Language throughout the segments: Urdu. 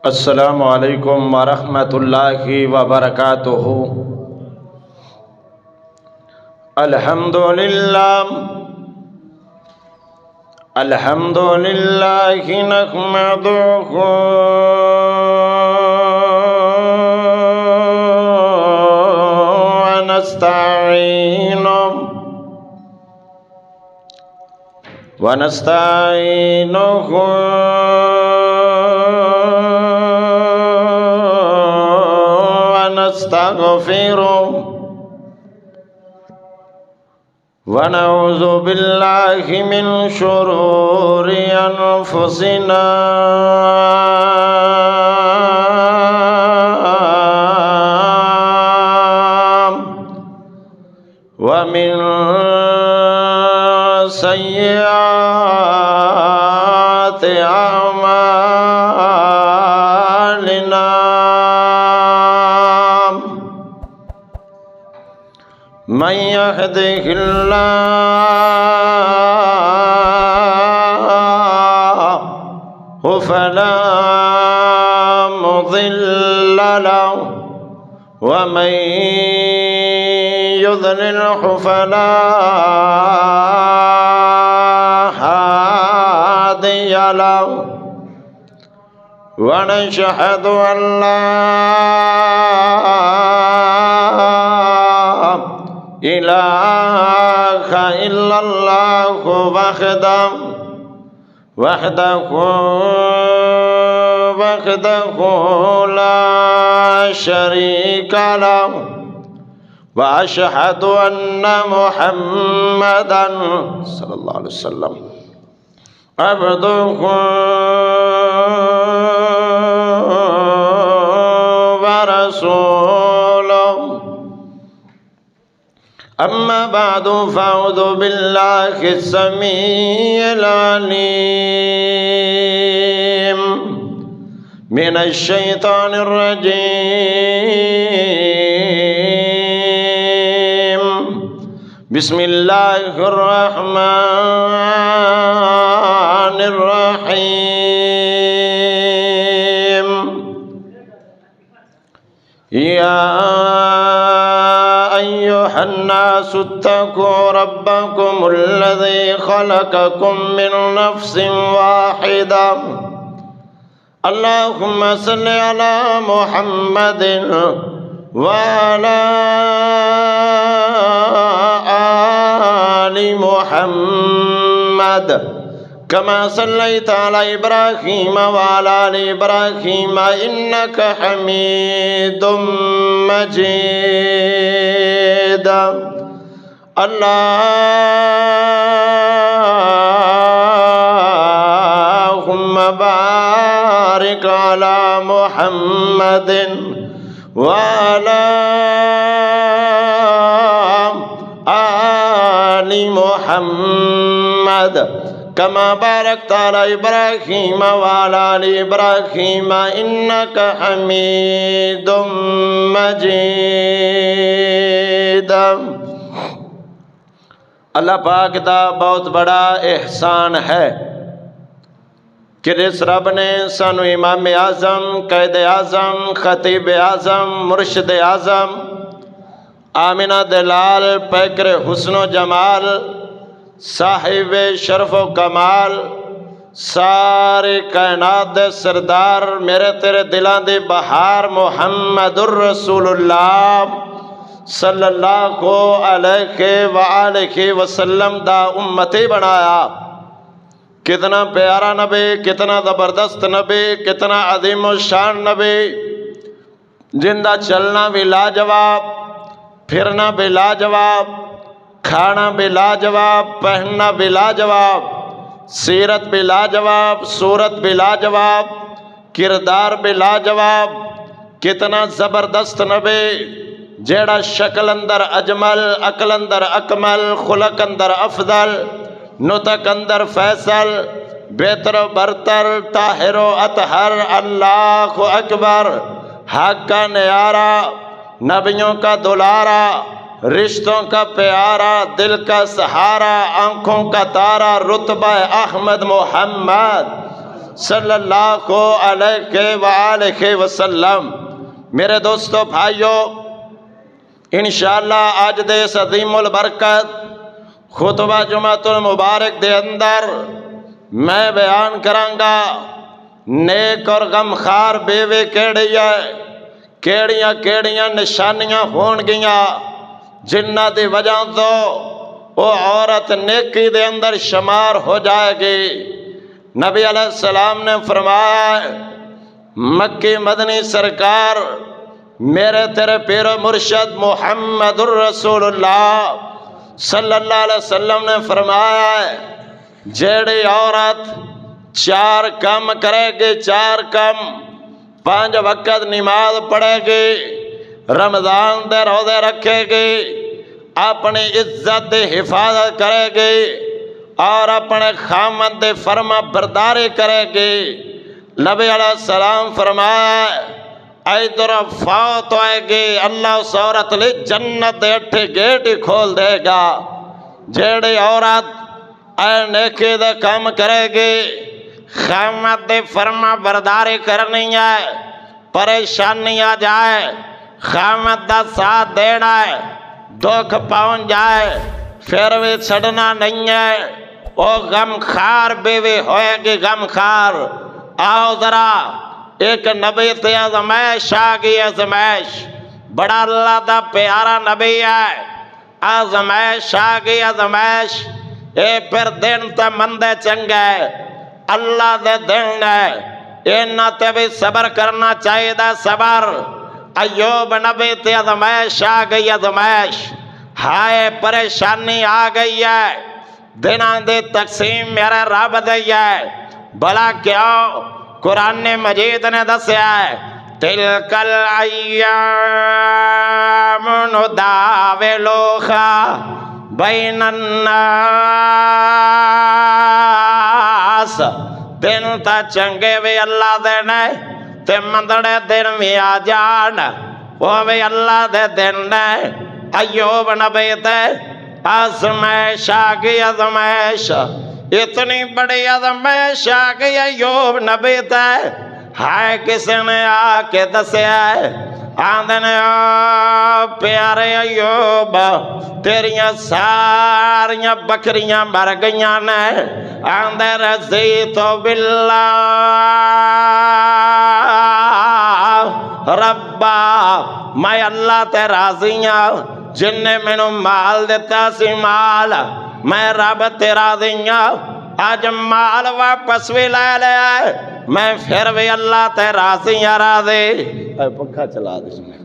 السلام علیکم ورحمۃ اللہ وبرکاتہ۔ الحمدللہ نحمدہ ونستعینہ ونستغفرہ ونعوذ باللہ من شرور انفسنا ومن سیئات اعمالنا من يهده الله فلا مضل له ومن يضلله فلا هادي له ونشهد أن لا إله إلا الله وحده لا شريك له وأشهد أن محمدا صلى الله عليه وسلم عبده ورسوله أما بعد فأعوذ بالله السميع العليم من الشيطان الرجيم بسم الله الرحمن الرحيم يا أيها الناس اتقوا ربكم الذي خلقكم من نفس واحدة اللهم صل على محمد وعلى آل محمد كما صليت على إبراهيم وعلى آل إبراهيم إنك حميد مجيد اللهم بارك على محمد وعلى آل محمد كما باركت على إبراهيم وعلى آل إبراهيم إنك حميد مجيد۔ اللہ پاک دا بہت بڑا احسان ہے کہ جس رب نے سانو امام اعظم، قائد اعظم، خطیب اعظم، مرشد اعظم، آمنہ دلال، پیکر حسن و جمال، صاحب شرف و کمال، سارے کائنات دے سردار، میرے تیرے دلان دی بہار، محمد الرسول اللہ صلی اللہ علیہ وآلہ وسلم دا امتی بنایا۔ کتنا پیارا نبی، کتنا زبردست نبی، کتنا عظیم الشان نبی، جن دا چلنا بھی لاجواب، پھرنا بھی لاجواب، کھانا بھی لاجواب، پہننا بھی لاجواب، سیرت بھی لاجواب، صورت بھی لاجواب، کردار بھی لاجواب۔ کتنا زبردست نبی جیڑا شکل اندر اجمل، عقل اندر اکمل، خلق اندر افضل، نطق اندر فیصل، بہتر و برتر، طاہر و اطہر، اللہ اکبر، حق کا نیارہ، نبیوں کا دلارا، رشتوں کا پیارا، دل کا سہارا، آنکھوں کا تارا، رتبہ احمد محمد صلی اللہ علیہ وآلہ وسلم۔ میرے دوستو بھائیو، انشاءاللہ آج دے اس عظیم البرکت خطبہ جمعۃ المبارک دے اندر میں بیان کرانگا نیک اور غمخوار بیوے کیڑی ہے، کیڑیاں کیڑیاں نشانیاں ہون گیاں جنہ دی وجہ تو وہ عورت نیکی دے اندر شمار ہو جائے گی۔ نبی علیہ السلام نے فرمایا، مکی مدنی سرکار میرے تیرے پیر و مرشد محمد الرسول اللہ صلی اللہ علیہ وسلم نے فرمایا، جیڑی عورت 4 کام کرے گی، 4 کام، 5 وقت نماز پڑھے گی، رمضان دے روزے رکھے گی، اپنی عزت دی حفاظت کرے گی اور اپنے خامد دی فرما برداری کرے گی۔ نبی علیہ السلام فرمایا، ادھر فوت ہوئے گی، اللہ اس عورت لی جنت دے 8 گیٹ ہی کھول دے گا۔ جیڑی عورت اے نیکی دے کام کرے گی، خامد دی فرما برداری کرنی ہے، پریشانی آ جائے خامد دا ساتھ دینا ہے، دکھ پہنچ جائے پھر بھی چھڑنا نہیں ہے، وہ غمخوار بیوی ہوئے گی، غمخوار۔ آؤ ذرا ایک نبی تے آزمائش آ گئی، آزمائش، بڑا اللہ دا پیارا نبی ہے، آزمائش آ گئی، آزمائش۔ اے پھر دن تے مندے چنگے اللہ دے دن ہے، انہاں تے بھی صبر کرنا چاہیے دا صبر۔ ایوب نبی تے آزمائش آ گئی، آزمائش، ہائے پریشانی آ گئی ہے، دناں دی تقسیم میرے رب دی ہے، بھلا کیوں؟ قرآن مجید نے دسیا ہے، تِلْكَ الْأَيَّامُ نُدَاوِلُهَا بَيْنَ النَّاسِ۔ دن تا چنگے بھی اللہ دینے تے مندڑے دن بھی آ جان، وہ بھی اللہ دے دن نے۔ ایوب نبی تے آزمائش آ گئی، آزمائش، اتنی بڑی آزمائش آ گئی ایوب نبی تے، ہائے کسی نے آ کے دسیا ہے، آندھنے پیارے ایوب تیریاں ساریاں بکریاں مر گئیاں نے، آندھے رضیت باللہ ربا، میں اللہ تے راضیاں، جن نے میں مال دیتا سی مال، میں رب تے راضیاں، آج مال واپس بھی لے لے آئے، میں پھر بھی اللہ تے راضیاں راضی۔ اے پنکھا چلا دے سنے،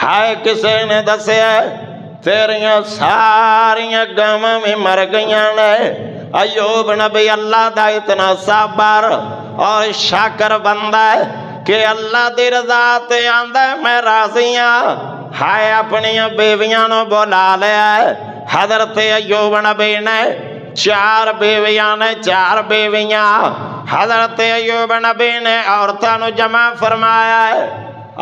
ہائے کسی نے دسیا تیریاں ساریاں گاواں میں مر گئیاں نے۔ ایوب نبی اللہ دا اتنا صبر اور شاکر بندہ ہے کہ اللہ دی رضا تے آندہ میں راضیاں، ہائے اپنی بیویاں نو بلا لیا ہے۔ حضرت ایوب نبی نے 4 بیویاں نے، 4 بیویاں، حضرت ایوب نبی نے عورتاں نو جمع فرمایا ہے،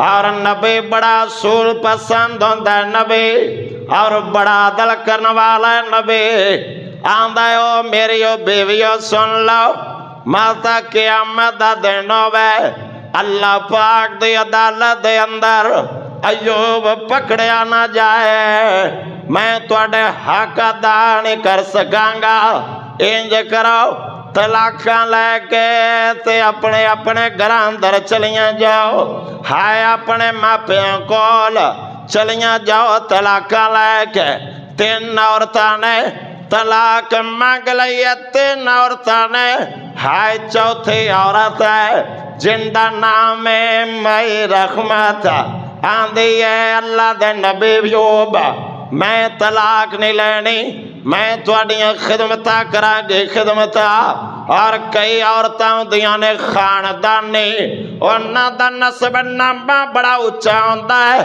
اور نبی بڑا اصول پسند ہوندہ ہے نبی، اور بڑا عدل کرنے والا ہے نبی۔ آندہ ہے او میری او بیویوں سن لو، ماتا قیامت دا دن ہوئے، اللہ پاک دی عدالت دے اندر ایوب پکڑیا نہ جائے، میں تواڈے حق ادا نہیں کر سکاں گا، انج کرو طلاقاں لے کے تے اپنے اپنے گھراں اندر چلیاں جاؤ، ہائے اپنے ماپیاں کول چلیاں جاؤ طلاقاں لے کے۔ 3 عورتاں نے طلاق مانگ لئی ہے، 3 عورتاں نے، ہائے 4تھی عورت ہے جن دا نام ہے مئی رحمت، آندھی ہے اللہ دے نبی ایوب میں طلاق نہیں لینی، میں تواڈیاں خدمتاں کراں گی خدمتاں۔ اور کئی عورتاں دیاں نے خاندانی، انہاں دا نسب نامہ بڑا اونچا ہوندا ہے،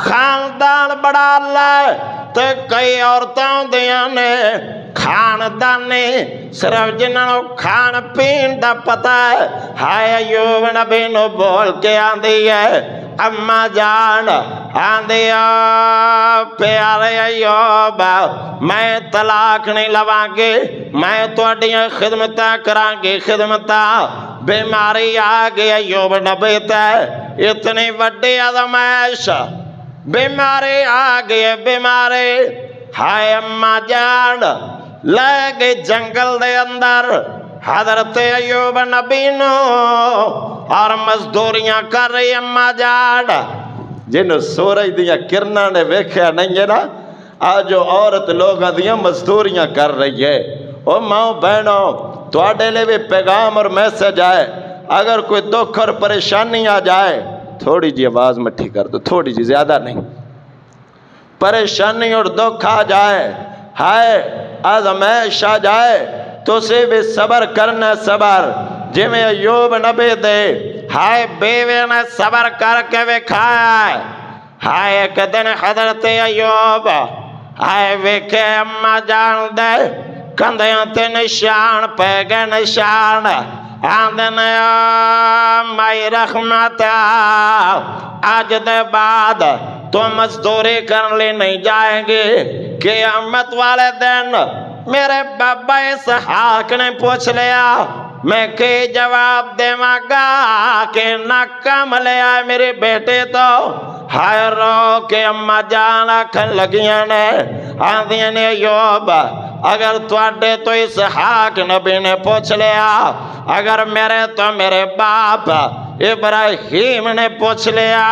خاندان بڑا اللہ ہے، تے کئی عورتاں دیاں نے خاندانی، صرف جنہوں کھان پین دا پتہ ہے۔ ہائے ایوب نبی نو بول کے آندھی ہے، اماں جان آندیا پیارے ایوب میں طلاق نہیں لواں گی، میں تواڈیاں خدمتاں کراں گی خدمتاں۔ بیماری آ گئی ایوب نبی تے، اتنی وڈی آزمائش، بیماری آ گئی بیماری۔ ہائے اماں جان لے گئی جنگل دے اندر حضرت ایوب نبی نو، اور مزدوریاں کر رہی اماں جان۔ جنہوں سورج دیاں کرناں نے ویکھیا نہیں ہے نا، آج جو عورت لوگاں دیاں مزدوریاں کر رہی ہے۔ او ماں بہنوں تواڈے لے بھی پیغام اور میسج آئے، اگر کوئی دکھ اور پریشانی آ جائے، تھوڑی جی آواز مٹھی کر دو، تھوڑی جی زیادہ نہیں، پریشانی اور دکھ آ جائے، ہائے آزمائش آ جائے، تو سے بھی صبر کرنا صبر، جی میں ایوب نبی دے ہائے بیوے نے صبر کر کے وکھایا۔ ہائے ایک دن حضرت ایوب ہائے ویکھے اماں جان دے کندھیاں تے نشان پہ گئے نشان، آندنے مائی رحمت آج دے بعد تو مزدوری کرنے نہیں جائیں گے۔ قیامت والے دن میرے بابا اسحاق نے پوچھ لیا، میں کہ جواب دیواں گا کہ ناکام لیا میرے بیٹے تو؟ ہائے رو کے اماں جان آکھن لگیاں نے، آندیاں نے ایوب اگر تواڈے تو اسحاق نبی نے پوچھ لیا، اگر میرے تو میرے باپ ابراہیم نے پوچھ لیا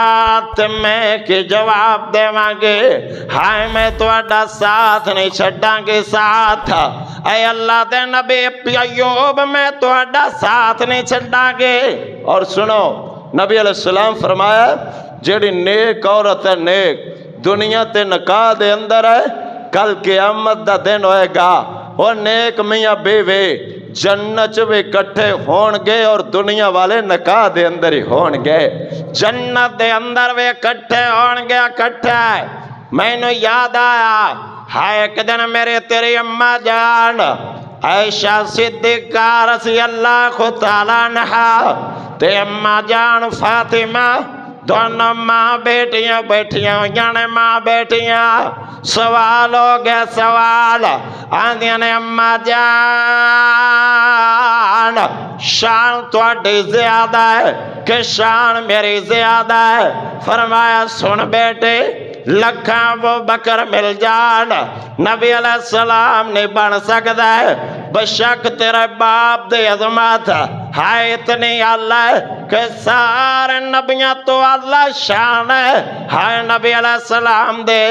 تو میں کہ جواب دیواں گے؟ ہائے میں تواڈا ساتھ نہیں چھڈاں گے ساتھ، اے اللہ دے نبی ایوب میں تواڈا ساتھ نہیں چھڈاں گے۔ اور سنو نبی علیہ السلام فرمایا جیڑی نیک عورت ہے نیک دنیا تے نکاح دے اندر ہے، کل قیامت دا دن ہوئے گا وہ نیک میاں بیوے جنت بھی کٹھے ہون گے اور دنیا والے نکاح دے اندر ہی ہون گے، جنت دے اندر بھی کٹھے ہون گے کٹھے۔ میں نو یاد آیا ہائے ایک دن میرے تیری اماں جان عائشہ صدیقہ رضی اللہ تعالیٰ عنہا تے اماں جان فاطمہ دونوں ماں بیٹیاں بیٹھیاں یعنی ماں بیٹیاں، سوال ہو گیا سوال، آندیاں نے اماں جان شان تواڈی زیادہ ہے کہ شان میری زیادہ ہے؟ فرمایا سن بیٹے لکھاں وہ بکر مل جان نبی علیہ السلام نہیں بن سکتا ہے، بشک تیرے باپ دے عظمت ہائے اتنی اللہ ہے کہ سارے نبیاں تو اللہ شان ہے ہائے نبی علیہ السلام دے،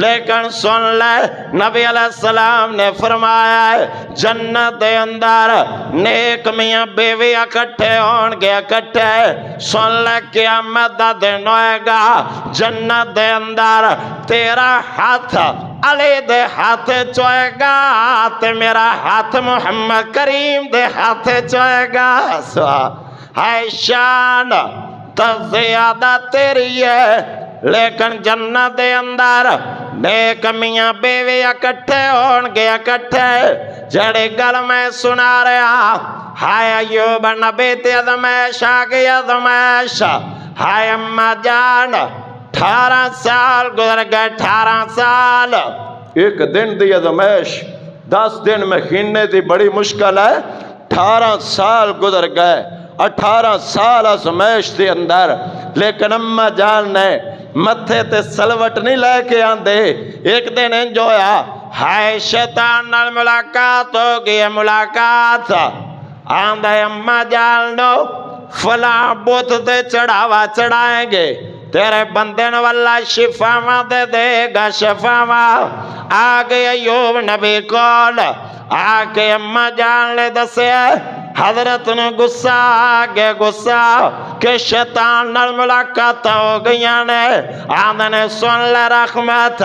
لیکن سن لے نبی علیہ السلام نے فرمایا ہے جنت دے اندر نیک میاں بیوی اکٹھے ہون گے اکٹھے، سن لے قیامت دا دن ہوئے گا جنت دے اندر تیرا ہاتھ علی دے ہاتھ چوئے گا تے میرا ہاتھ محمد کریم دے ہاتھ چوئے گا۔ ہائے شان تو زیادہ تیری ہے، لیکن جنت دے اندر نیک میاں بیوی اکٹھے ہون گے اکٹھے۔ جڑی گل میں سنا رہا ہائے ایوب نبی تے ازمائش آ گئی ازمائش، ہائے اماں جان 18 سال گزر گئے 18 سال، ایک دن دی ازمائش 10 دن مہینے دی بڑی مشکل ہے، 18 سال گزر گئے 18 سال ازمائش دے اندر، لیکن اماں جان نے متھے تے سلوٹ نہیں لے کے آندے۔ ایک دن انج ہویا ہائے شیطان نال ملاقات ہو گئی ملاقات، آندے اماں جان نو فلاں بت تے چڑھاوا چڑھائیں گے، تیرے بندے نو اللہ شفاواں دے دے گا شفاواں۔ آگے ایوب نبی کول آ کے اماں جان لے دسے حضرت نے غصہ آگے غصہ کہ شیطان نال ملاقات ہو گئیاں نے، آندنے سن لے رحمت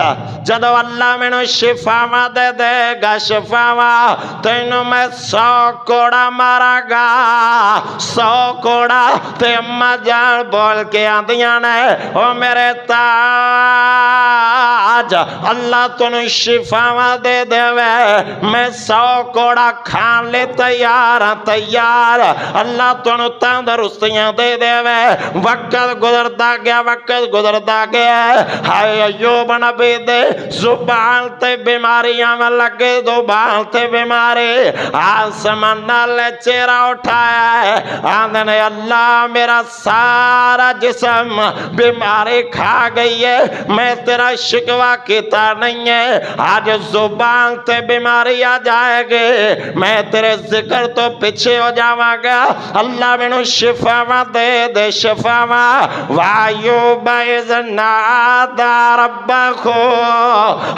جدو اللہ میں نو شفاواں دے دے گا شفاواں، تینو میں 100 کوڑا مارا گا 100 کوڑا۔ تے اماں جان بول کے آندیاں نے او میرے تاج اللہ تنو شفاواں دے دے وے، میں 100 کوڑا کھان لے تیار تیار اللہ تنو تندرستیاں دے دے وے وقت گزرتا گیا ہائے ایوب نبی دے زبان تے بیماریاں میں لگے زبان تے بیماری آسمان نالے چہرہ اٹھایا ہے آندھنے اللہ میرا سارا جسم بیماری کھا گئی ہے میں تیرا شکوہ کیتا نہیں ہے آج زبان تے بیماری آ جائے گی میں تیرے ذکر تو پیچھے ہو جاواں گا اللہ مینوں شفاواں دے شفاواں وایوب اذ نادى ربه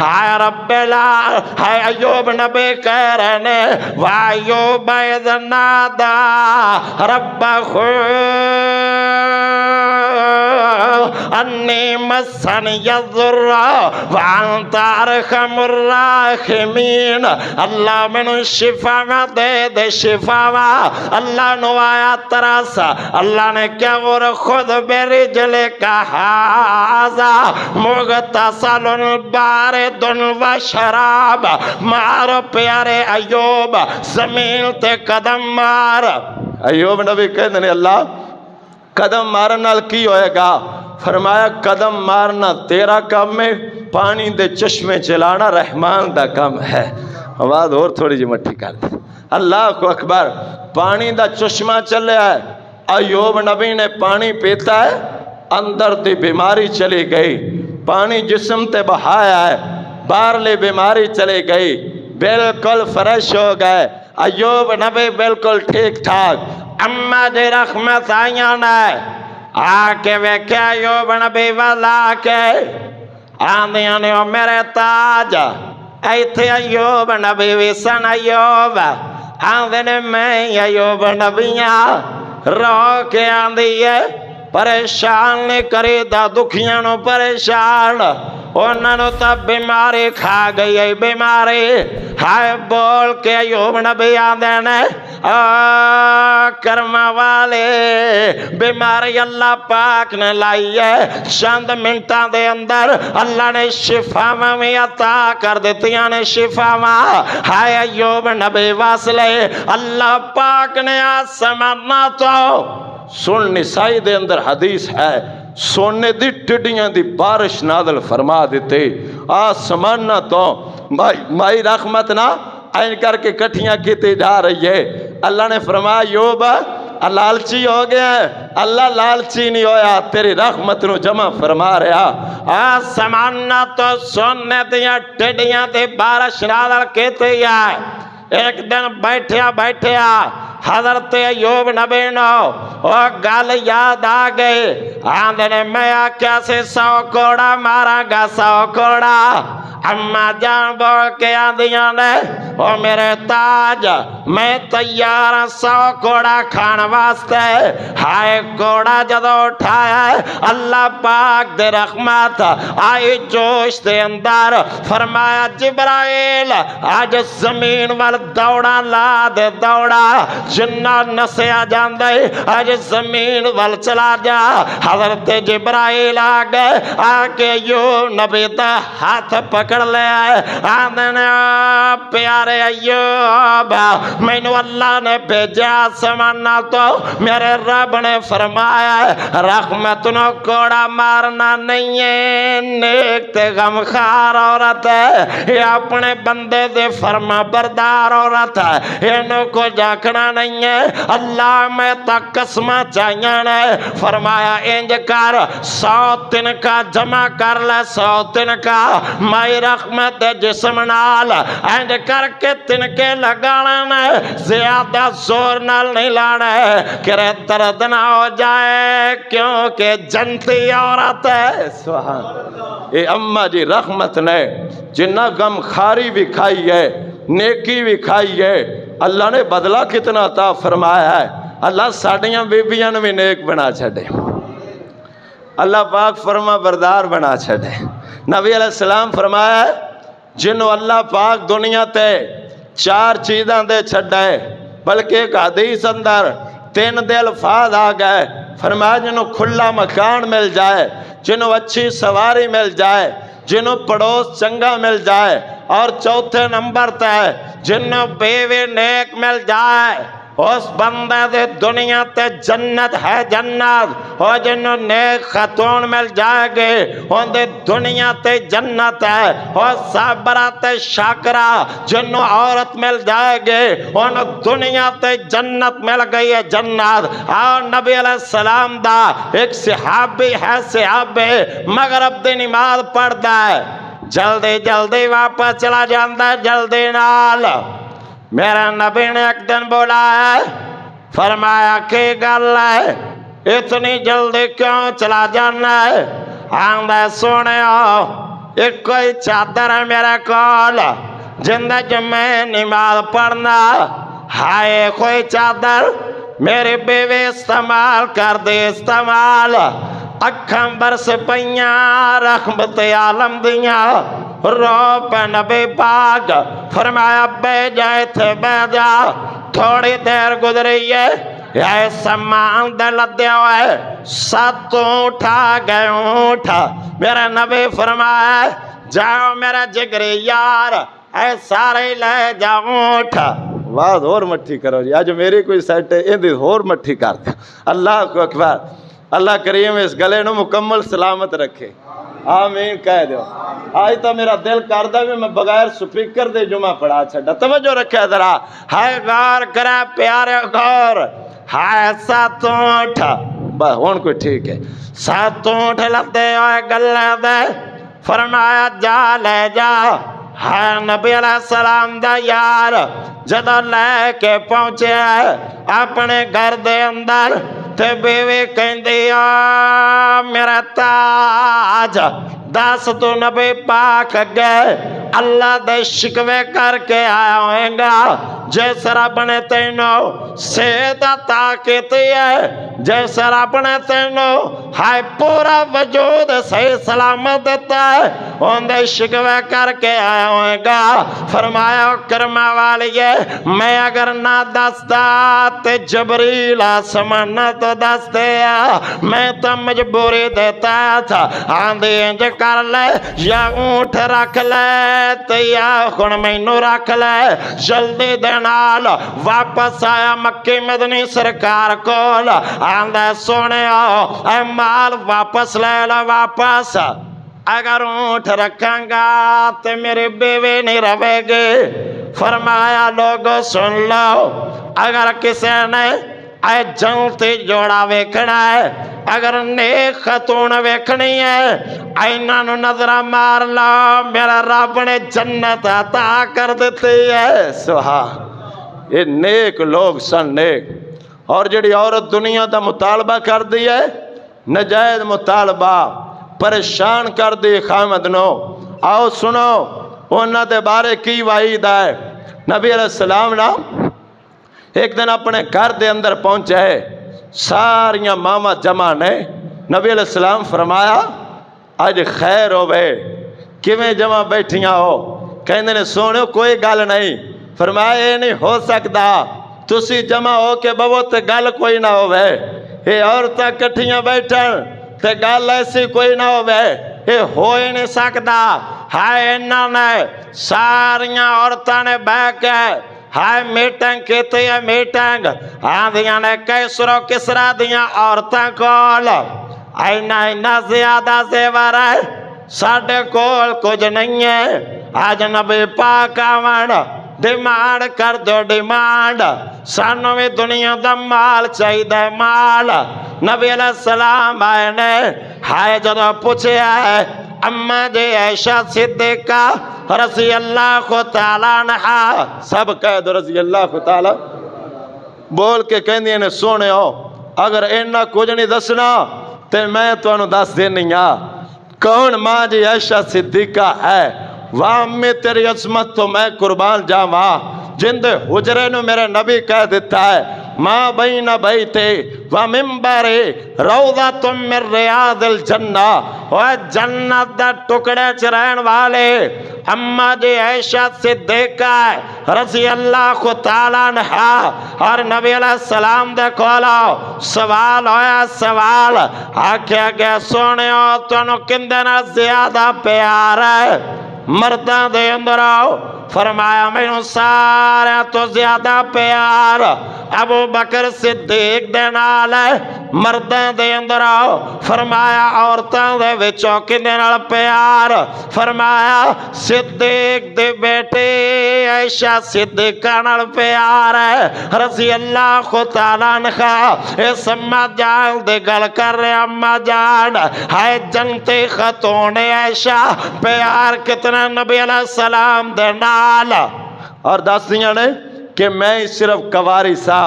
ہائے رب لا ہائے ایوب نبی کہہ رہے ہیں وایوب اذ نادى ربه انی مسنی الضر وانت ارحم الراحمین اللہ مینوں شفا دے شفا اللہ نو آیا تراسا اللہ نے کیا غور خود برجلک ھذا مغتسل بارد و شراب مارو پیارے ایوب زمین تے قدم مار ایوب نبی کہتے ہیں اللہ قدم مارن نال کی ہوئے گا فرمایا قدم مارنا تیرا کام ہے پانی دے چشمے چلانا رحمان دا کام ہے آواز اور تھوڑی جی مٹھی کر دے اللہ کو اکبر پانی دا چشمہ چلے ہے ایوب نبی نے پانی پیتا ہے اندر دی بیماری چلی گئی پانی جسم تے بہایا ہے باہرلی بیماری چلی گئی بالکل فریش ہو گئے ایوب نبی بالکل ٹھیک ٹھاک اما دی رحمت آئیاں نے آکے ویکھیا ایوب نبی والا کے آندیاں نے میرے تاج ایتھے ایوب نبی ویسن ایوب آندے نے میں ایوب نبیاں رو کے آندی ہے پریشان نہیں کری دا دکھیاں نو پریشان انہاں نو تا بیماری کھا گئی ہے بیماری ہائے بول کے ایوب نبی آندے نے کرما والے بیماری اللہ پاک نے لائی ہے چند منٹاں دے اندر اللہ نے شفا میں عطا کر دیتیاں نے شفا ہائے ایوب نبی واسلے اللہ پاک نے آسمانہ تو سن نسائی دے اندر حدیث ہے سونے دی ٹڈیاں دی بارش نازل فرما دیتے آسمان نہ تو مائی رحمت نہ این کر کے کٹھیاں کیتے جا رہی ہے اللہ نے فرمایا ایوب لالچی ہو گیا ہے اللہ لالچی نہیں ہویا تیری رحمت نو جمع فرما رہا آسمان نہ تو سونے دیاں ٹڈیاں دی بارش نازل کیتے آئے ایک دن بیٹھیا حضرت ایوب نبی نو وہ گل یاد آ گئی آندھنے میں آکیا سے 100 کوڑا مارا گا 100 کوڑا اما جان بول کے آندیاں نے او میرے تاج میں تیار 100 کوڑا کھان واسطے ہائے کوڑا جدو اٹھایا ہے اللہ پاک دے رحمت آئی جوش دے اندر فرمایا جبرائیل آج زمین وال دوڑا لا دے دوڑا جنہ نسیا جان دے آج زمین وال چلا جا حضرت جبرائیل آگے آکے ایوب نبی دا ہاتھ پکڑ لے آئے آندھنے پیارے ایوب میں نو اللہ نے بھیجا سمانا تو میرے رب نے فرمایا ہے رحمت نو کوڑا مارنا نہیں ہے نیک تے غمخار عورت ہے یہ اپنے بندے دے فرما بردار عورت ہے انہوں کو جاکنا نہیں ہے اللہ میں تک قسمہ چاہیے نے فرمایا انج کر 100 تن کا جمع کر لے 100 تن کا مائی رحمت جسم نال انج کر کے تن کے لگانا نے زیادہ زور نال نہیں لانا ہے کہ درد نہ ہو جائے کیونکہ جنتی عورت ہے سبحان اے اماں جی رحمت نے جنہ غم خاری بھی کھائی ہے نیکی بھی کھائی ہے اللہ نے بدلہ کتنا عطا فرمایا ہے اللہ ساڑیاں بیبیاں بھی نیک بنا چھڑے اللہ پاک فرما بردار بنا چھڑے نبی علیہ السلام فرمایا ہے جنہوں اللہ پاک دنیا تے 4 چیزاں دے چھڑے بلکہ ایک حدیث اندر 3 دے الفاظ آ گئے فرمایا جنہوں کھلا مکان مل جائے جنہوں اچھی سواری مل جائے جنہوں پڑوس چنگا مل جائے اور 4تھے نمبر تے جنہوں بیوی نیک مل جائے اس بندے دے دنیا تے جنت ہے جنت، ہو جنوں نیک خاتون مل جائے گے ان دے دنیا تے جنت ہے، ہو صابرہ تے شاکرہ جنوں عورت مل جائے گے ان دنیا تے جنت مل گئی ہے جنت۔ اور نبی علیہ السلام دا ایک صحابی ہے، صحابی مغرب دی نماز پڑھدا ہے، جلدی جلدی واپس چلا جاندا ہے جلدی نال۔ میرا نبی نے ایک دن بولا ہے، فرمایا کہ گل ہے اتنی جلدی کیوں چلا جانا ہے؟ آندہ سونے ہو ایک کوئی چادر ہے میرے کول جندہ میں نماز پڑھنا، ہائے کوئی چادر میری بیوی استعمال کر دے استعمال، اکھاں برس پئیاں رحمت عالم دیاں رو پہ نبی پاک، فرمایا بے جائے تھے بے جا، تھوڑی دیر گزری ہے یہ سامان دے لدے ہوئے ساتوں اٹھا گئے اٹھا، میرا نبی فرمایا جاؤ میرا جگری یار اے سارے لے جاؤ اٹھا۔ آواز اور مٹھی کرو جی، آج میری کوئی سیٹ ہے اندھی اور مٹھی کر دیں۔ اللہ کو اکبر، اللہ کریم اس گلے نو مکمل سلامت رکھے، آمین کہہ دو۔ آج تو میرا دل کردہ بھی میں بغیر سپیکر دے جمعہ پڑھا چھڑا، توجہ رکھے ذرا، ہائے غور کرے پیارے غور، ہائے ساتوں اٹھا، بس ہون کوئی ٹھیک ہے، ساتوں اٹھے لدے ہوئے گلے دے، فرمایا جا لے جا، ہائے نبی علیہ السلام دا یار جدو لے کے پہنچے اپنے گھر دے اندر تے بیوی کہندی میرا تاج دس تو نبی پاک گئے اللہ دے شکوے کر کے آیا ہوئیں گا، جیسے رب نے تینوں صحت عطا کیتی ہے، جیسے رب نے تینوں ہائے پورا وجود صحیح سلامت دیتا ہے، ان دے شکوے کر کے آیا ہوئیں گا۔ فرمایا کرما والیے میں اگر نہ دستا تے جبریل آسمان نہ تو دستے میں تو مجبوری دیتا تھا، آندھی انج کر لے یا اونٹ رکھ لے تے یا خون مینو رکھ لے، جلدی دینال واپس آیا مکی مدنی سرکار کول، آندھے سونے اے مال واپس لے لو واپس، اگر اونٹ رکھاں گا تے میری بیوی نہیں روے گی۔ فرمایا لوگو سن لو، اگر کسی نے اے جنتی جوڑا ویکھنا ہے، اگر نیک خاتون ویکھنی ہے، اینانو نظرہ مار لو، میرا رب نے جنت عطا کر دیتی ہے۔ سبحان، یہ نیک لوگ سن نیک، اور جڑی عورت دنیا دا مطالبہ کر دی ہے، نجائز مطالبہ پریشان کر دی خامد نو، آؤ سنو انہاں دے بارے کی وعید ہے۔ نبی علیہ السلام نا ایک دن اپنے گھر دے اندر پہنچے ہے، ساریاں ماما جمع نے، نبی علیہ السلام فرمایا آج خیر ہو بے، کیویں جمع بیٹھیاں ہو؟ کہندے نے سونے کوئی گل نہیں، فرمایا یہ نہیں ہو سکتا، تسی جمع ہو کے بابو تے گل کوئی نہ ہو بے، یہ عورتاں کٹھیاں بیٹھن تے گل ایسی کوئی نہ ہو بے، یہ ہو ہی نہیں سکتا۔ ہائے انہاں نے ساریاں عورتاں نے بہ کے ہائے میٹنگ کیتی ہے، میٹنگ آندیاں نے کیسر و کسرا دیاں عورتاں کول اینا زیادہ زیور ہے، ساڑھے کول کچھ نہیں ہے، آج نبی پاک آوان ڈیمانڈ کر دو ڈیمانڈ، سانوں میں دنیا دا مال چاہی دے مال۔ نبی علیہ السلام آئے نے ہائے جدو پوچھے ہے اماں جی عائشہ صدیقہ رضی اللہ تعالیٰ عنہا، سب کہہ دو رضی اللہ تعالیٰ، بول کے کہندی نے سونے ہو اگر اینا کچھ نہیں دسنا تے میں تو انہوں دس دینی کون ماں جی عائشہ صدیقہ ہے، وامی تیری عظمت تو میں قربان جاواں، جن دے حجرے نو میرے نبی کہہ دیتا ہے ماں بین بیتے ومنبر روضۃ من ریاض الجنہ، وہ جنت دا ٹکڑے چرین والے اماں جی عائشہ صدیقہ رضی اللہ تعالیٰ عنہا، اور نبی علیہ السلام دے کولو سوال ہویا، سوال آکھیا گیا سونے ہو تو انہوں کندے نہ زیادہ پیار ہے، مردہ دے اندر آؤ فرمایا مینوں سارے تو زیادہ پیار ابو بکر صدیق دے نال ہے مرداں دے اندر آؤ فرمایا عورتاں دے وچوں کدے نال پیار فرمایا صدیق دے بیٹے عائشہ صدیقہ نال پیار ہے رضی اللہ تعالیٰ عنہا اس اما جان دے گل کر رہے اما جان ہے جنتی خاتون عائشہ پیار کتنا نبی علیہ السلام دے نال اور دس دیاں نے کہ میں صرف کواری سا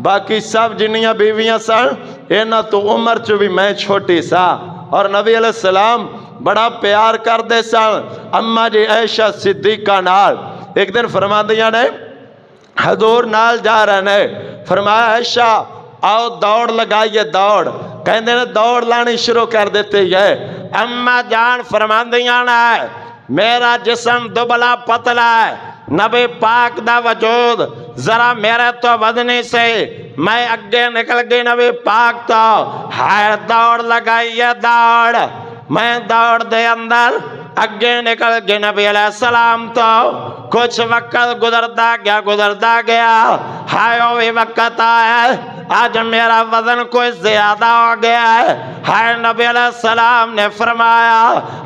باقی سب جنیاں بیویاں سن اینا تو عمر چو بھی میں چھوٹی سا اور نبی علیہ السلام بڑا پیار کر دے سن اما جی عائشہ صدیقہ نال ایک دن فرما دیاں نے حضور نال جا رہے نے فرمایا عائشہ آؤ دوڑ لگائیے دوڑ کہندے نے دوڑ لانی شروع کر دیتے یہ اما جان فرما دیاں نے میرا جسم دبلا پتلا ہے نبی پاک دا وجود ذرا میرے تو وزنی سے میں اگے نکل گئی نبی پاک تو ہائے دوڑ لگائیے دوڑ میں دوڑ دے اندر اگے نکل گئی نبی علیہ السلام تو کچھ وقت گزرتا گیا ہائے وہی وقت آیا آج میرا وزن کوئی زیادہ ہو گیا ہے ہائے نبی علیہ السلام نے فرمایا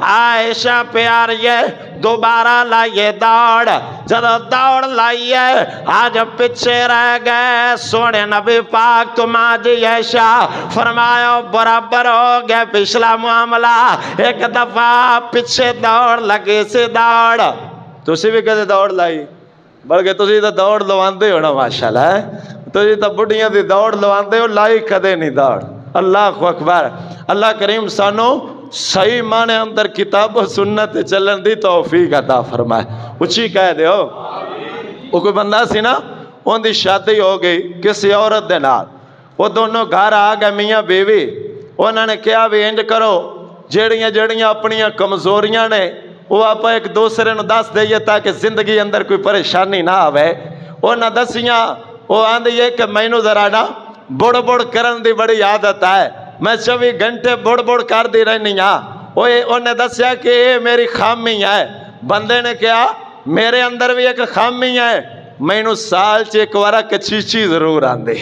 عائشہ پیاریے دوبارہ لائیے دوڑ جب دوڑ لائیے آج پیچھے رہ گئے سونے نبی پاک تم آج عائشہ فرمایا برابر ہو گیا پچھلا معاملہ ایک دفعہ پیچھے دوڑ لگی سی دوڑ تسی بھی کدے دوڑ لائی بلکہ تسی تو دوڑ لواندے ہو نا ماشاءاللہ ہے تسی تو بڑھیاں دی دوڑ لواندے ہو لائی کدے نہیں دوڑ اللہ اکبر اللہ کریم سانو صحیح معنی اندر کتاب و سنت چلن دی توفیق عطا فرمائے اچھی کہہ دے ہو وہ کوئی بندہ سی نا ان دی شادی ہو گئی کسی عورت دے نال وہ دونوں گھر آ گئے میاں بیوی انہوں نے کیا بھی انج کرو جیڑیاں اپنیاں کمزوریاں نے وہ آپ ایک دوسرے نو دس دئیے تاکہ زندگی اندر کوئی پریشانی نہ آوے وہ نہ دسیاں وہ آندھی ہے کہ میں نو ذرا نا بڑ کرن دی بڑی عادت ہے میں 24 گھنٹے بڑ کر دی رہنی ہاں انہیں دسیا کہ یہ میری خامی ہے بندے نے کہا میرے اندر بھی ایک خامی ہے میں نو سال چ ایک وارا کچیچی ضرور آندے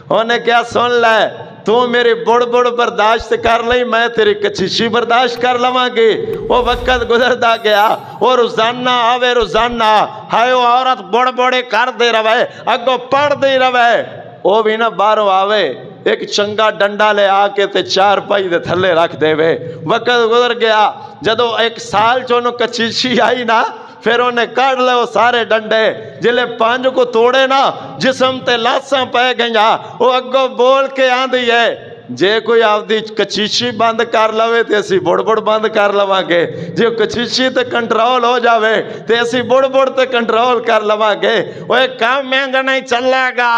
انہیں کیا سن لے تو میری بڑ برداشت کر لئی میں تیری کچیچی برداشت کر لواں گی وہ وقت گزرتا گیا وہ روزانہ آوے روزانہ ہائے وہ عورت بڑ کر دے رہے اگو پڑھ دے رہے وہ بھی نہ باہروں آوے ایک چنگا ڈنڈا لے آ کے تے 4 پائی دے تھلے رکھ دے وے وقت گزر گیا جدو 1 سال چونو کچیچی آئی نا پھر انہیں کاٹ لے وہ سارے ڈنڈے جلے 5 کو توڑے نا جسم تے لاساں پہ گئیں وہ اگو بول کے آندھی ہے جے کوئی آپ دی کچیچی بند کر لوے تے اسی بڑ بند کر لواں گے جے کچیچی تے کنٹرول ہو جاوے تے اسی بڑ تے کنٹرول کر لواں گے وہ ایک کام مہنگ نہیں چلے گا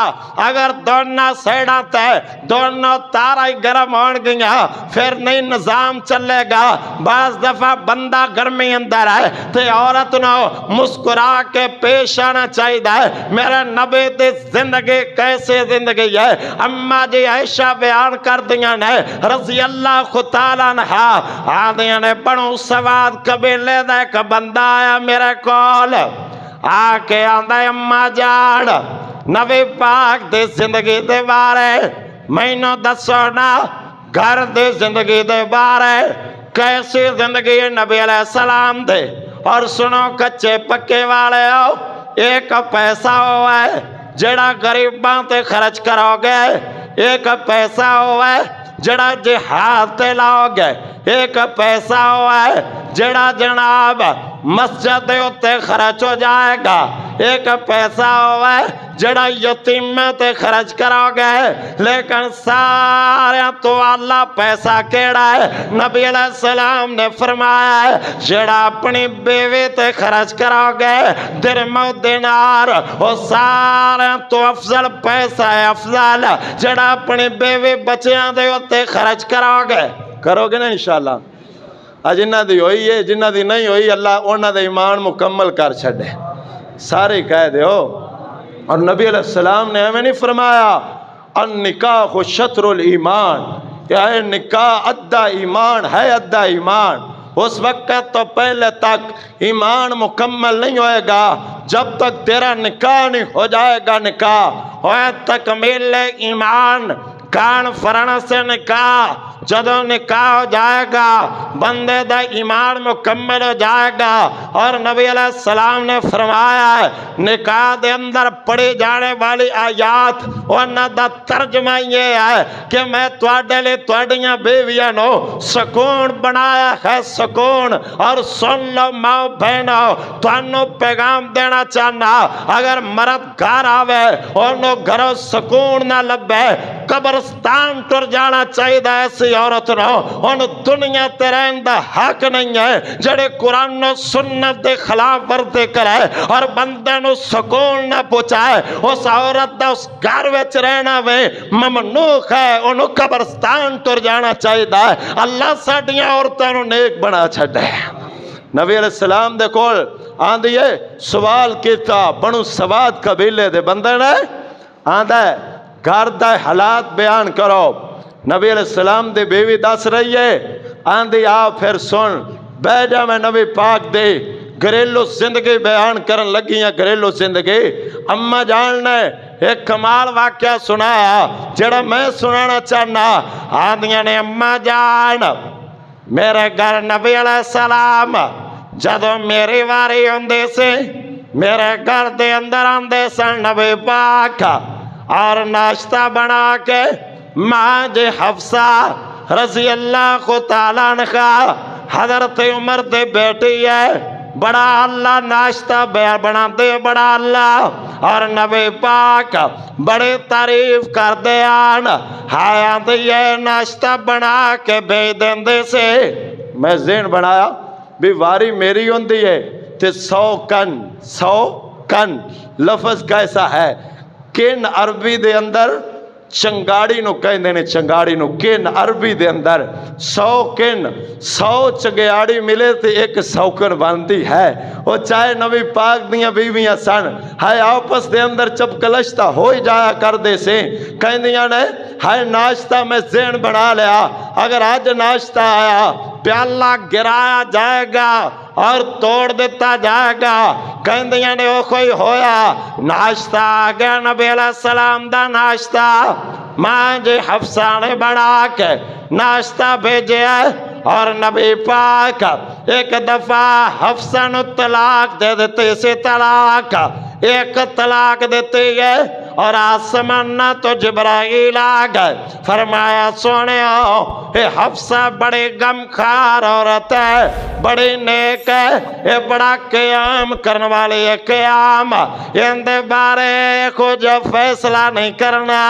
اگر دونوں سیڑا تے دونوں تارا ہی گرم ہون گیا پھر نہیں نظام چلے گا بعض دفعہ بندہ گرمی اندر ہے تے عورت نو مسکرا کے پیش آنا چاہیے میرے نبی دی زندگی کیسے زندگی ہے اما جی عائشہ بیان کر دیاں نے رضی اللہ تعالیٰ عنہ آدیاں نے بنو سواد قبیلے دا ایک بندہ آیا میرے کول آ کے آندہ اما جان نبی پاک دے زندگی دے بارے مینوں دسو نا گھر دے زندگی دے بارے کیسی زندگی نبی علیہ السلام دے اور سنو کچے پکے والے ہو 1 پیسہ ہوا ہے جڑا غریباں تے خرچ کرو گے 1 پیسہ ہوا ہے جڑا جہاد تے لاؤ گے 1 پیسہ ہوا ہے جڑا جناب مسجد تے خرچ ہو جائے گا 1 پیسہ ہوا ہے جڑا یتیم تے خرچ کرو گے لیکن سارے تو اللہ پیسہ کیڑا ہے نبی علیہ السلام نے فرمایا ہے جڑا اپنی بیوی تے خرچ کرو گے درم و دینار وہ سارے تو افضل پیسہ ہے افضل جڑا اپنی بیوی بچیاں دے تے خرچ کرو گے نا انشاءاللہ جنہ دی ہوئی ہے جنہ دی نہیں ہوئی اللہ انہ دے ایمان مکمل کر چھڑے سارے کہہ دے ہو اور نبی علیہ السلام نے ہمیں نہیں فرمایا النکاح شطر الایمان کہ نکاح ادھا ایمان ہے ادھا ایمان اس وقت تو پہلے تک ایمان مکمل نہیں ہوئے گا جب تک تیرا نکاح نہیں ہو جائے گا نکاح ہوئے تکمیل ایمان کانفرنس سے نکاح جدو نکاح ہو جائے گا بندے دا ایمان مکمل ہو جائے گا اور نبی علیہ السلام نے فرمایا ہے نکاح دے اندر پڑھی جانے والی آیات انہاں دا ترجمہ یہ ہے کہ میں تواڈے لے تواڈیاں بیویاں نو سکون بنایا ہے سکون اور سن لو ماں بہنو تانوں پیغام دینا چاہنا اگر مرد گھر آوے انہوں گھروں سکون نہ لبے قبرستان ٹر جانا چاہیے ایسی عورت نو ان دنیا تے رہن دا حق نہیں ہے جڑے قرآن و سنت دے خلاف ورزی کرے اور بندے نو سکون نہ پہنچائے اس عورت دا اس گھر وچ رہنا وے ممنوع ہے انہوں قبرستان ٹر جانا چاہیے اللہ ساڈیاں عورتاں نو نیک بنا چھڈے نبی علیہ السلام دے کول آندیے سوال کیتا بنو سواد قبیلے دے بندے نے آندا ہے گھر دا حالات بیان کرو نبی علیہ السلام دے بیوی دس رہی ہے آندھی آ پھر سن بہ جا میں نبی پاک دے گھریلو زندگی بیان کرن لگیاں گھریلو زندگی اما جان نے ایک کمال واقعہ سنایا جڑا میں سنانا چاہنا آندیاں نے اما جان میرے گھر نبی علیہ السلام جدو میری واری ہوندے سے میرے گھر دے اندر آندے سن نبی پاک اور ناشتہ بنا کے ماں جے حفصہ رضی اللہ تعالیٰ عنہ حضرت عمر دے بیٹی ہے بڑا اللہ ناشتہ بنا دے بڑا اللہ اور نبی پاک بڑے تعریف کر دے آن ہایا دے ناشتہ بنا کے بھیج دیں دے سے میں ذہن بنایا بھی واری میری ہوندی ہے تے 100 کن لفظ کیسا ہے کن عربی دے اندر چنگاڑی نو کہندے نے چنگاڑی نو کن عربی دے اندر 100 کن 100 چنگیاڑی ملے تے ایک سوکن بنتی ہے وہ چاہے نبی پاک دیاں بیویاں سن ہائے آپس دے اندر چپ کلشتہ ہوئی جایا کر دے سے کہندیاں نے ہائے ناشتہ میں ذہن بنا لیا اگر آج ناشتہ آیا پیالہ گرایا جائے گا اور توڑ دیتا جائے گا کہندیاں نے وہ کوئی ہویا ناشتہ آگیا نبی علیہ السلام دا ناشتہ ماں جی حفصہ نے بڑھا کے ناشتہ بھیجے اور نبی پاک ایک دفعہ حفصہ نو طلاق دے دیتے سے طلاق ایک طلاق دیتے ہے اور آسمان نہ تو جبرائیل آگئے فرمایا سونے اے حفصہ بڑے غمخوار عورت ہے بڑی نیک ہے یہ بڑا قیام کرنے والے یہ قیام اندے بارے کچھ فیصلہ نہیں کرنا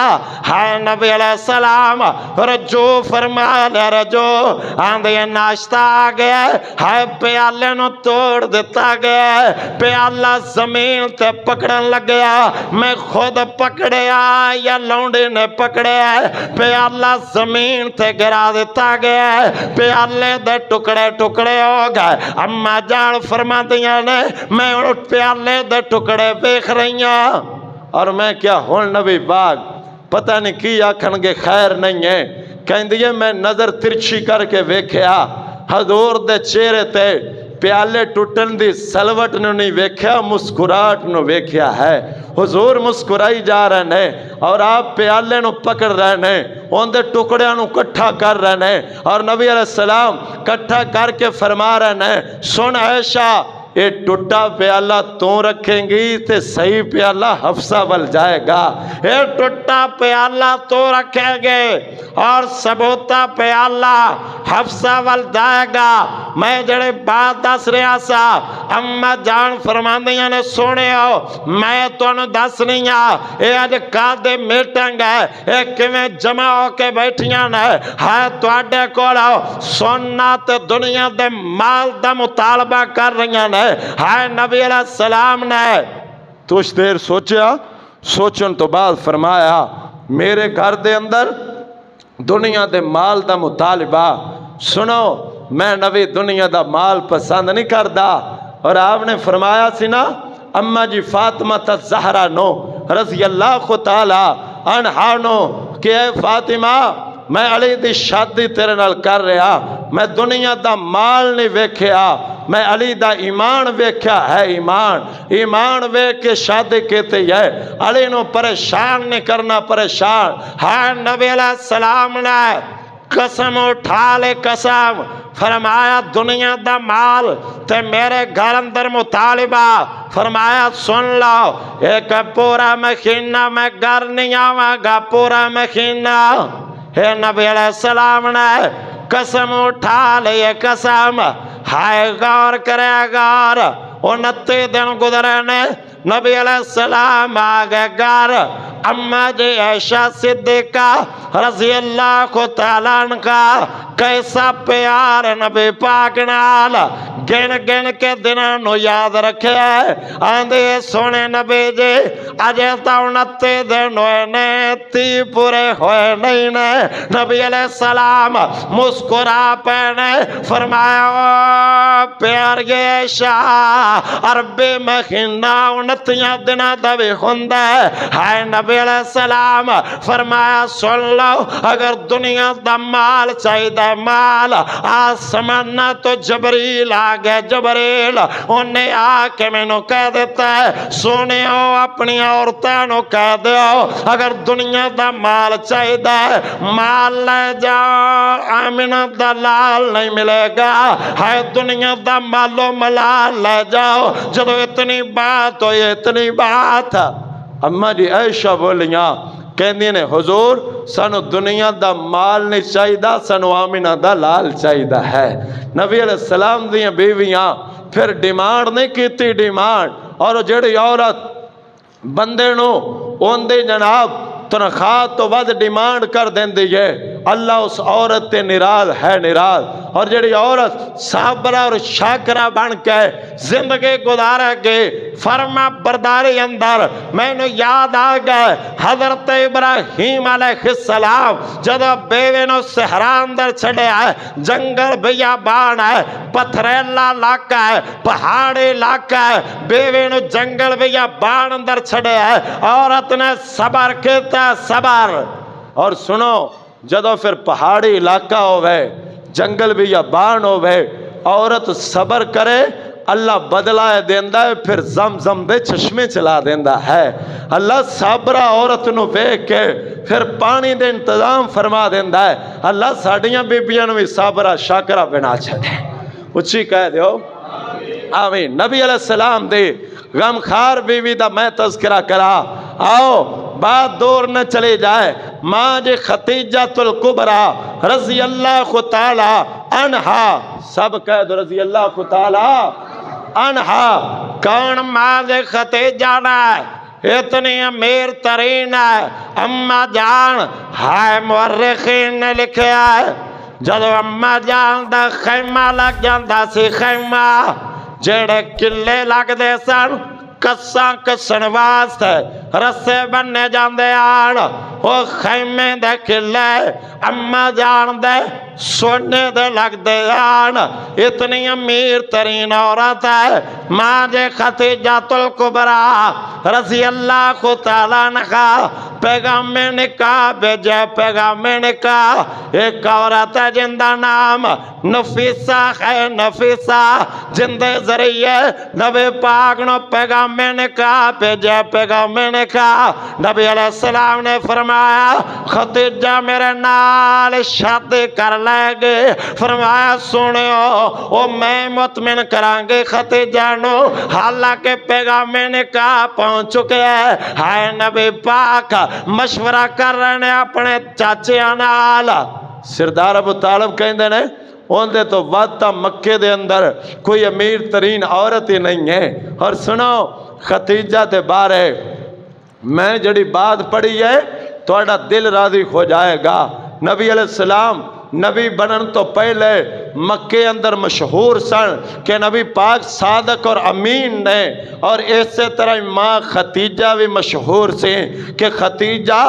ہائے نبی علیہ السلام رجوع فرما لے رجوع آندھے ناشتہ آگیا ہائے پیالے نو توڑ دیتا گیا پیالہ زمین تے پکڑن لگ گیا میں خود پکڑیا یا لونڈے نے پکڑیا پیالہ زمین تے گرا دیتا گیا پیالے دے ٹکڑے ٹکڑے ہو گئے اما جان فرما دیا نے میں ان پیالے دے ٹکڑے بیکھ رہی ہوں اور میں کیا ہون نبی پاک پتہ نہیں کی آکھن گے خیر نہیں ہے کہیں دیئے میں نظر ترچھی کر کے ویکھیا حضور دے چہرے تے پیالے ٹوٹن دی سلوٹ نو نہیں ویکھیا مسکراہٹ نو ویکھیا ہے حضور مسکرائی جا رہے ہیں اور آپ پیالے نو پکڑ رہے ہیں ان دے ٹکڑیاں نو کٹھا کر رہے ہیں اور نبی علیہ السلام کٹھا کر کے فرما رہے ہیں سن عائشہ یہ ٹوٹا پیالہ تو رکھیں گی تے صحیح پیالہ حفصہ بل جائے گا یہ ٹوٹا پیالہ تو رکھیں گے اور ثبوتا پیالہ حفصہ بل جائے گا میں جڑے بات دس رہا سا اما جان فرماندیاں نے سونے ہو میں تو انہوں دس نہیں یہ آج کادے میٹنگ ہے یہ کمیں جمع ہو کے بیٹھیاں نے ہے تو آڈے کوڑا سننا تے دنیا دے مال دا مطالبہ کر رہی نے ہائے نبی علیہ السلام نے کچھ دیر سوچیا سوچن تو بعد فرمایا میرے گھر دے اندر دنیا دے مال دا مطالبہ سنو میں نبی دنیا دا مال پسند نہیں کردا اور آپ نے فرمایا سی نا اما جی فاطمہ الزہرا نو رضی اللہ تعالی عنہا نو کہ اے فاطمہ میں علی دی شادی تیرے نال کر رہا، میں دنیا دا مال نہیں ویکھیا، میں علی دا ایمان ویکھیا ہے۔ ایمان ویکھ کے شادی کیتی ہے۔ علی نو پریشان نہیں کرنا، پریشان ہے نبی علیہ السلام نے قسم اٹھا لے قسم، فرمایا دنیا دا مال تے میرے گھر اندر مطالبہ، فرمایا سن لو ایک پورا مہینہ میں گھر نہیں آواں گا، پورا مہینہ۔ ہے نبی علیہ السلام نے قسم اٹھا لے قسم، ہائے غور کرے غور، 29 دن گزرے نے، نبی علیہ السلام آگے گھر، اماں جی عائشہ صدیقہ رضی اللہ تعالیٰ عنہ کیسا پیار نبی پاک نال، گن گن کے دنوں نو یاد رکھے آندے سونے نبی جی اجے تا 29 دن ہوئے نے، 30 پورے ہوئے نہیں نے۔ نبی علیہ السلام مسکرا پینے، فرمایا پیار یہ عائشہ عربی مہینہ 29 دنوں دا بھی ہوندا ہے۔ ہائے نبی علیہ السلام فرمایا سن لو اگر دنیا دا مال چاہیے مال، آسمان تو جبریل آگے، جبریل انہیں آ کے میں نو کہہ دیتا ہے سونیو اپنی عورتوں نو کہہ دیو اگر دنیا دا مال چاہیے مال لے جاؤ، آمنہ دا لال نہیں ملے گا، ہے دنیا دا مالو ملال لے جاؤ۔ جب اتنی بات ہوئی، اتنی بات، اماں جی عائشہ بولیاں کہندی نے حضور سانو دنیا دا مال نہیں چاہیدہ، سانو آمنہ دا لال چاہیدہ ہے۔ نبی علیہ السلام دیاں بیویاں پھر ڈیمانڈ نہیں کیتی، ڈیمانڈ، اور جڑی عورت بندے نو اون دی جناب تنخواہ تو ود ڈیمانڈ کر دین دیئے، اللہ اس عورت تے نراض ہے، نراض۔ اور جڑی عورت صابرہ اور شاکرہ بن کے زندگی گزارے گی فرما برداری اندر، میں نے یاد آ گئے حضرت ابراہیم علیہ السلام جب بیوے نو صحرا اندر چھڑے آئے، جنگل بیابان ہے، پتھریلا علاقہ ہے، پہاڑی علاقہ ہے، بیوے نو جنگل بیابان اندر چھڑے آئے، عورت نے صبر کیتا، صبر۔ اور سنو جدو پھر پہاڑی علاقہ ہوئے، جنگل بیابان ہوئے، عورت صبر کرے اللہ بدلہ دیندہ ہے، پھر زمزم دے چشمے چلا دیندہ ہے۔ اللہ صابرہ عورت نو بیک کے پھر پانی دے انتظام فرما دیندہ ہے۔ اللہ ساڑیاں بیبیاں نو بھی صابرہ شاکرہ بنا چھڑے، اچھی کہہ دیو آمین۔ نبی علیہ السلام دے غمخار بیوی دا میں تذکرہ کرا، آؤ بات دور نہ چلے جائے، ماں جی خدیجہ الکبریٰ رضی اللہ تعالی عنہا، سب کہہ دو رضی اللہ تعالی عنہا، کون ماں جی خدیجہ ہے، اتنی امیر ترین ہے، اماں جان ہائے مورخین نے لکھیا ہے جب اماں جان دا خیمہ لگ جاندہ سی، خیمہ جڑے کلے لگ دے سن کساں کسن واسطے رسے بننے جاندے آن، وہ خیمے دے کلے اماں جان دے سونے دے لگ دے آن، اتنی امیر ترین عورت ہے ماں جے خدیجہ الکبریٰ رضی اللہ تعالیٰ عنہا۔ پیغام نکاح بھیجے، پیغام نکاح ایک عورت ہے جن دا نام نفیسہ ہے، نفیسہ جن دے ذریعے نبی پاک نو پیغام نکاح بھیجے، پیغام نکاح۔ نبی علیہ السلام نے فرمایا خدیجہ میرے نال شادی کر لے گے، فرمایا سنیو او میں مطمئن کرانگے خدیجہ نو، حالانکہ پیغام نکاح پہنچ چکے ہیں۔ ہائے نبی پاک مشورہ کر رہے ہیں اپنے چاچے نال، سردار ابو طالب کہندے نے اندے تو وقت مکے دے اندر کوئی امیر ترین عورت ہی نہیں ہے۔ اور سنو خدیجہ دے بارے میں جڑی بات پڑھی ہے توڑا دل راضی ہو جائے گا۔ نبی علیہ السلام نبی بنن تو پہلے مکے اندر مشہور سن کہ نبی پاک صادق اور امین نے، اور اسی طرح ماں خدیجہ بھی مشہور سے کہ خدیجہ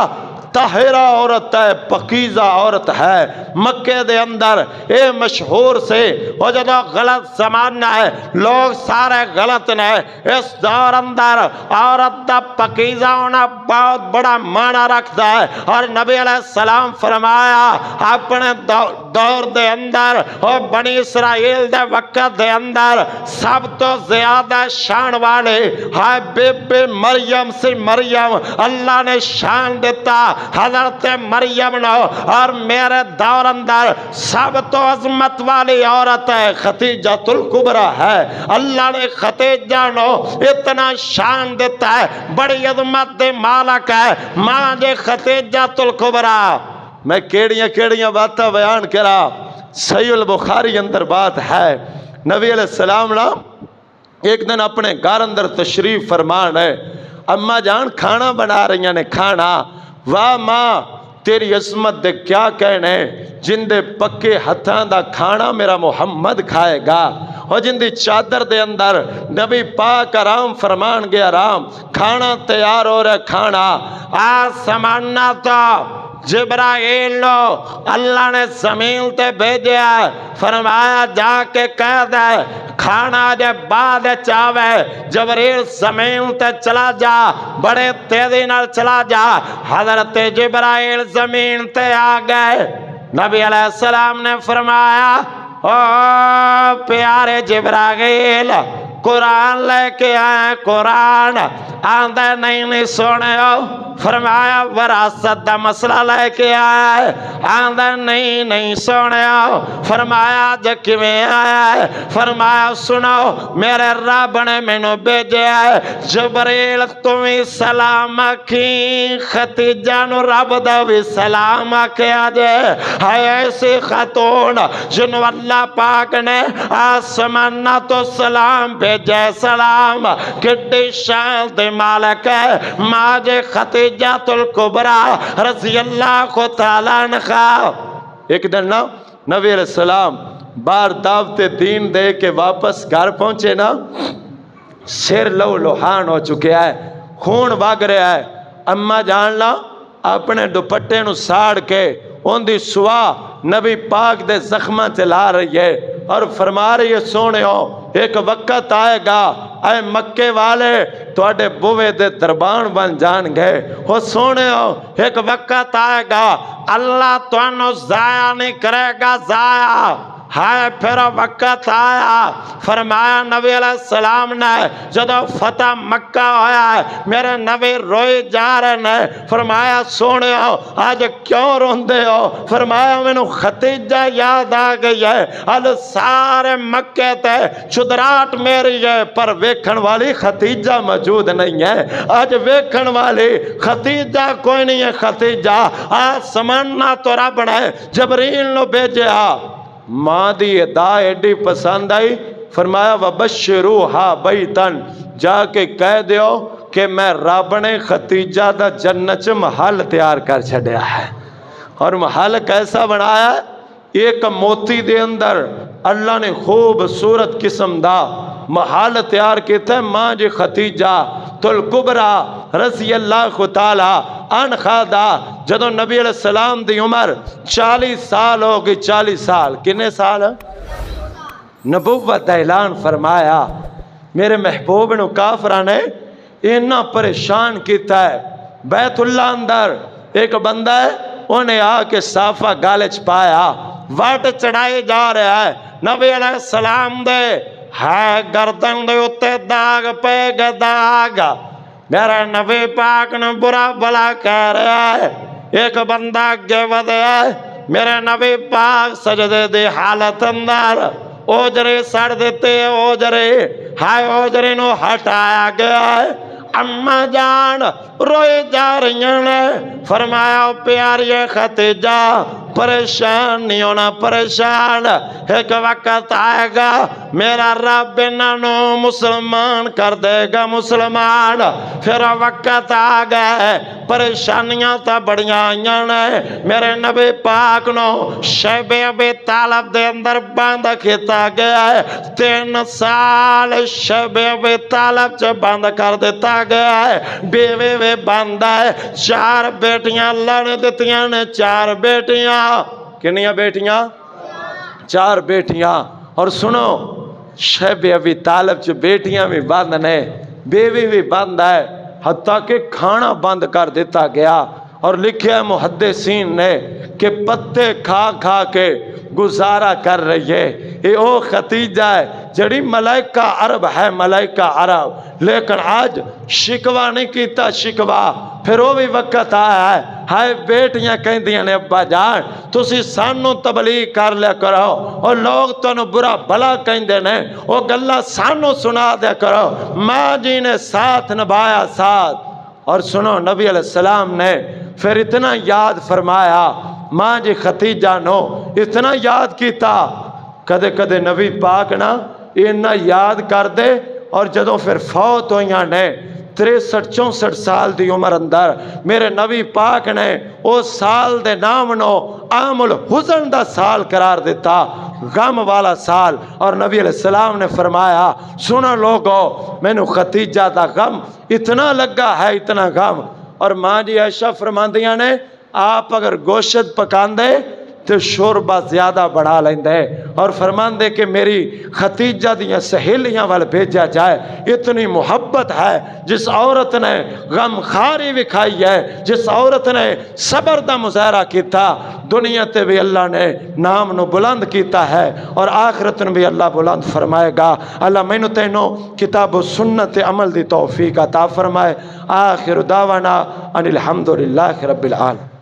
طاہرہ عورت ہے، پکیزہ عورت ہے۔ مکے دے اندر اے مشہور سے وہ جدو غلط زمانہ ہے، لوگ سارے غلط نے، اس دور اندر عورت دا پکیزہ ہونا بہت بڑا معنی رکھتا ہے۔ اور نبی علیہ السلام فرمایا اپنے دور دے اندر اور بنی اسرائیل دے وقت دے اندر سب تو زیادہ شان والے ہے بی بی مریم سے مریم اللہ نے شان دیتا حضرت مریم نو، اور میرے دور اندر سب تو عظمت والی عورت ہے خدیجہ الکبریٰ ہے۔ اللہ نے خدیجہ نو اتنا شان دیتا ہے، بڑی عظمت دے مالک ہے ماں جے خدیجہ الکبریٰ۔ میں کیڑیاں باتیں بیان کرا، صحیح البخاری اندر بات ہے، نبی علیہ السلام نا ایک دن اپنے گھر اندر تشریف فرمان ہے، اماں جان کھانا بنا رہی نے، کھانا، واہ ماں تیری عظمت دے کیا کہنے، جن دے پکے ہتھاں دا کھانا میرا محمد کھائے گا، اور جن دی چادر دے اندر نبی پاک آرام فرمان گیا، آرام کھانا تیار ہو رہا، کھانا آسمانہ تو جبرائیل لو اللہ نے زمین تے بھیجیا، فرمایا جا کے کہہ دے کھانا جے بعد چاوے، جبرائیل زمین تے چلا جا، بڑے تیزی نال چلا جا، حضرت جبرائیل زمین تے آ گئے۔ نبی علیہ السلام نے فرمایا او پیارے جبرائیل قرآن لے کے آئے، قرآن آندھے نہیں سونے ہو، فرمایا وراثت دا مسئلہ لے کے آیا ہے، آندھے نہیں سونے ہو، فرمایا جکی میں آیا ہے، فرمایا سنو میرے رب نے مینوں بھیجے ہے، جبریل تمہیں سلام آکھی، خدیجہ نو رب دا بھی سلام آکھے آجے، ہے ایسی خاتون جنو اللہ پاک نے آسمانہ تو سلام بھیجے، سلام کڈی شان دے مالک ہے ماں جے خدیجہ الکبریٰ رضی اللہ تعالیٰ عنہا۔ ایک دن نا نبی علیہ السلام بار دعوت دین دے کے واپس گھر پہنچے نا، سر لو لوہان ہو چکے ہے، خون بھاگ رہا ہے، اماں جاننا اپنے دوپٹے نو ساڑ کے ان دی سوا نبی پاک دے زخمہ چلا رہی ہے اور فرما رہی ہے سونے ہو ایک وقت آئے گا اے مکے والے تواڈے بوے دے دربان بن جان گے، وہ سونے ہو ایک وقت آئے گا اللہ تانوں ضائع نہیں کرے گا، ضائع ہے پھر وقت آیا، فرمایا نبی علیہ السلام نے جدو فتح مکہ ہویا ہے میرے نبی روئی جا رہے ہیں، فرمایا سونے ہو آج کیوں روندے ہو، فرمایا میں نو خدیجہ یاد آ گئی ہے، ال سارے مکے تے چدراٹ میری ہے پر ویکھن والی خدیجہ موجود نہیں ہے، آج ویکھن والی خدیجہ کوئی نہیں ہے، خدیجہ آسمان نہ تو رب نے جبریل نو بھیجیا۔ ماں دی ادا ایڈی پسند آئی، فرمایا وبشروہا بیتن، جا کے کہہ دیو کہ میں رب نے خدیجہ دا جنت محل تیار کر چھڑیا ہے، اور محل کیسا بنایا ہے، ایک موتی دے اندر اللہ نے خوبصورت قسم دا محل تیار کیتا ہے ماں جی خدیجہ الکبریٰ رضی اللہ تعالی عنہا دا۔ جدو نبی علیہ السلام دی عمر 40 سال ہو گئی، 40 سال، کنے سال نبوت اعلان فرمایا، میرے محبوب نو کافران نے اتنا پریشان کیتا ہے، بیت اللہ اندر ایک بندہ ہے انہیں آ کے صافہ گالچ پایا، واٹ چڑھائی جا رہا ہے، نبی علیہ السلام دے ہے گردن دے اتے داغ پہ گا داغ، میرا نبی پاک نے برا بلا کہہ رہا ہے، ایک بندہ اگے ودے ہے، میرے نبی پاک سجدے دی حالت اندر اوجرے سڑ دیتے، اوجرے ہائے اوجرے نو ہٹایا گیا ہے، اماں جان روئے جا رہی ہیں، فرمایا پیاری خدیجہ پریشان نہیں ہونا، پریشان، ایک وقت آئے گا میرا رب انہوں مسلمان کر دے گا، مسلمان، پھر وقت آ گئے پریشانیاں تا بڑیاں آئیاں نے، میرے نبی پاک نو شیب ابی طالب دے اندر باندھ کیتا گیا ہے، 3 سال شیب ابی طالب چ باندھ کر دیتا گیا ہے، بیوی وے باندھا ہے 4 بیٹیاں اللہ نے دتیاں نے 4 بیٹیاں کنیاں بیٹیاں 4 بیٹیاں اور سنو شیب ابی طالب چ بیٹیاں بھی بند نے بیوی بھی بند ہے حتیٰ کہ کھانا بند کر دیتا گیا اور لکھیا محدثین نے کہ پتے کھا کھا کے گزارا کر رہی ہے یہ او ختیجہ ہے جڑی ملائکہ عرب ہے ملائکہ عرب لیکن آج شکوا نہیں کیتا شکوا پھر وہ بھی وقت آیا ہے ہائے بیٹیاں کہندیاں نے ابا جان تسی سانو تبلیغ کر لیا کرو اور لوگ تانوں برا بھلا کہندے نے وہ گلاں سانو سنا دیا کرو ماں جی نے ساتھ نبھایا ساتھ اور سنو نبی علیہ السلام نے پھر اتنا یاد فرمایا ماں جی ختیجہ نو اتنا یاد کیتا کدے کدے نبی پاک نا اتنا یاد کر دے اور جدوں پھر فوت ہویاں نے 63-64 سال دی عمر اندر میرے نبی پاک نے اس سال دے نام نو عام الحزن دا سال قرار دیتا غم والا سال اور نبی علیہ السلام نے فرمایا سنو لوگو مینوں ختیجہ دا غم اتنا لگا ہے اتنا غم اور ماں جی عائشہ فرماندیاں نے آپ اگر گوشت پکاندے تو شوربہ زیادہ بڑھا لیندے اور فرماندے کہ میری ختیجہ دیاں سہیلیاں وال بھیجا جائے اتنی محبت ہے جس عورت نے غم خاری وکھائی ہے جس عورت نے صبر دا مظاہرہ کیتا دنیا تے بھی اللہ نے نام نو بلند کیتا ہے اور آخرت نے بھی اللہ بلند فرمائے گا اللہ مینوں تینوں کتاب و سنت عمل دی توفیق عطا فرمائے آخر دعوانا ان الحمدللہ رب العالمین